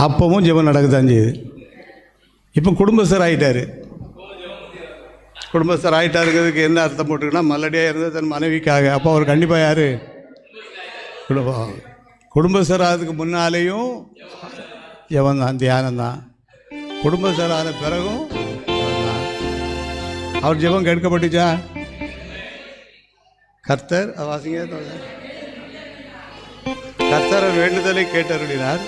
அப்பவும் ஜெபம் நடக்கத்தான் செய்யுது. இப்போ குடும்பஸ்தர் ஆகிட்டார். குடும்பஸ்தர் ஆகிட்டாருங்கிறதுக்கு என்ன அர்த்தம் போட்டுருக்குன்னா, மல்லடியாக இருந்தது தன் மனைவிக்காக. அப்போ அவர் கண்டிப்பாக யார்? குடும்பஸ்தர் ஆகிறதுக்கு முன்னாலேயும் ஜெபம் தான், தியானம் தான். குடும்பஸ்தர் ஆன பிறகும் ஜெபம் தான். அவர் ஜெபம் கேட்கப்பட்டுச்சா? கர்த்தர் வாசிங்க. கர்த்தர் வேண்டுதலை கேட்டருளினார்.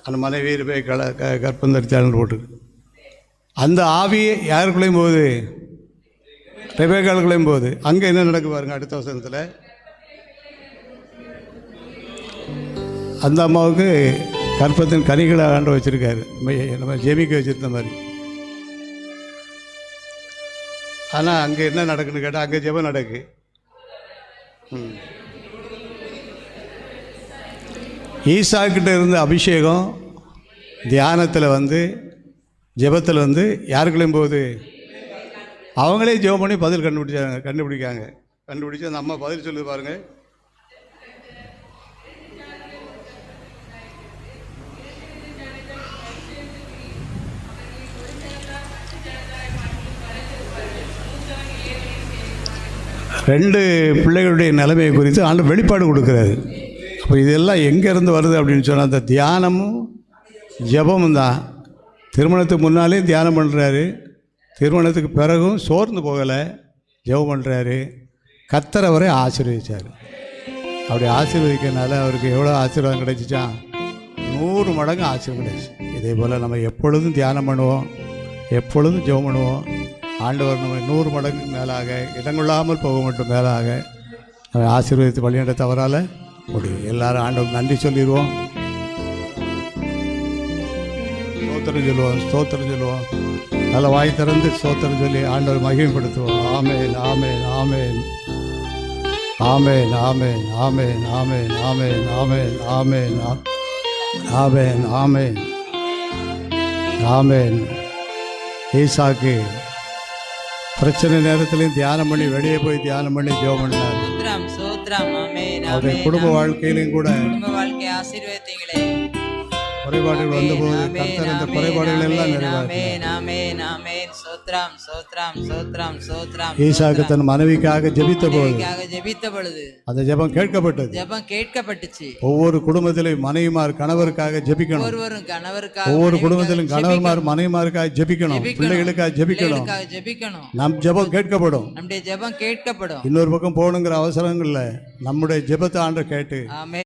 அந்த மனைவி போய் கற்பம் தரித்தாள்னு போட்டுருக்கு. அந்த ஆவி யாருக்குள்ளேயும் போகுது? ரெபேக்காளுக்குள்ளேயும் போகுது. அங்கே என்ன நடக்கு பாருங்க அடுத்த வசனத்தில். அந்த அம்மாவுக்கு கற்பத்தின் கனிகளை ஆண்டு வச்சுருக்காரு, நம்ம ஜெபிக்க வச்சுருந்த மாதிரி. ஆனால் அங்கே என்ன நடக்குன்னு கேட்டால் அங்கே ஜெபம் நடக்கு. ஈசாக்கிட்ட இருந்த அபிஷேகம் தியானத்தில் வந்து ஜெபத்தில் வந்து யாருக்குள்ளேயும் போகுது? அவங்களே ஜெபம் பண்ணி பதில் கண்டுபிடிச்சு அந்த அம்மா பதில் சொல்லுது பாருங்கள். ரெண்டு பிள்ளைகளுடைய நிலைமையை குறித்து ஆண்டு வெளிப்பாடு கொடுக்குறாரு. அப்போ இதெல்லாம் எங்கேருந்து வருது அப்படின்னு சொன்னால் அந்த தியானமும் ஜெபமும் தான். திருமணத்துக்கு முன்னாலே தியானம் பண்ணுறாரு, திருமணத்துக்கு பிறகும் சோர்ந்து போகலை, ஜெபம் பண்ணுறாரு. கர்த்தர் அவரை ஆசீர்வதிச்சார். அப்படி ஆசீர்வதிக்கிறதுனால அவருக்கு எவ்வளோ ஆசீர்வாதம் கிடைச்சிச்சா? 100 மடங்கு ஆசீர்வாதம் கிடைச்சி. இதே போல் நம்ம எப்பொழுதும் தியானம் பண்ணுவோம், எப்பொழுதும் ஜெபம் பண்ணுவோம். ஆண்டவர் நம்ம 100 மடங்கு மேலாக, இடங்கொள்ளாமல் போக மட்டும் மேலாக நம்ம ஆசீர்வதித்து வழிநடத்த தவறால் முடியும். எல்லாரும் ஆண்டவர் நன்றி சொல்லிடுவோம், ஸ்தோத்திரம் சொல்லுவோம். நல்ல வாய் திறந்து ஸ்தோத்திரம் சொல்லி ஆண்டவர் மகிமைப்படுத்துவோம். ஆமென், ஆமென், ஆமென், ஆமென், ஆமென், ஆமென், ஆமென், ஆமென், ஆமென், ஆமென், ஆமென், ஆமென், ஆமென். ஈசாக்கு பிரச்சனை நேரத்திலையும் தியானம் பண்ணி, வெளியே போய் தியானம் பண்ணி ஜெபம் பண்ணார். அவருடைய குடும்ப வாழ்க்கையிலையும் கூட குறைபாடுகள் வந்தபோது கர்த்தர் இந்த குறைபாடுகள் எல்லாம் நிறைவேற்றினார். ஈசாக்கு தன் மனைவிக்காக ஜெபித்த பொழுது அந்த ஜெபம் கேட்கப்பட்டுச்சு. ஒவ்வொரு குடும்பத்திலும் மனைவிமார் கணவருக்காக ஜெபிக்கணும். ஒவ்வொரு குடும்பத்திலும் கணவர்மார் மனைவிமாருக்காக ஜெபிக்கணும், பிள்ளைகளுக்காக ஜெபிக்கணும். நம் ஜெபம் கேட்கப்படும். இன்னொரு பக்கம் போகணுங்கிற அவசரம் இல்லை. நம்முடைய ஜெபத்தை ஆண்டவர் கேட்டு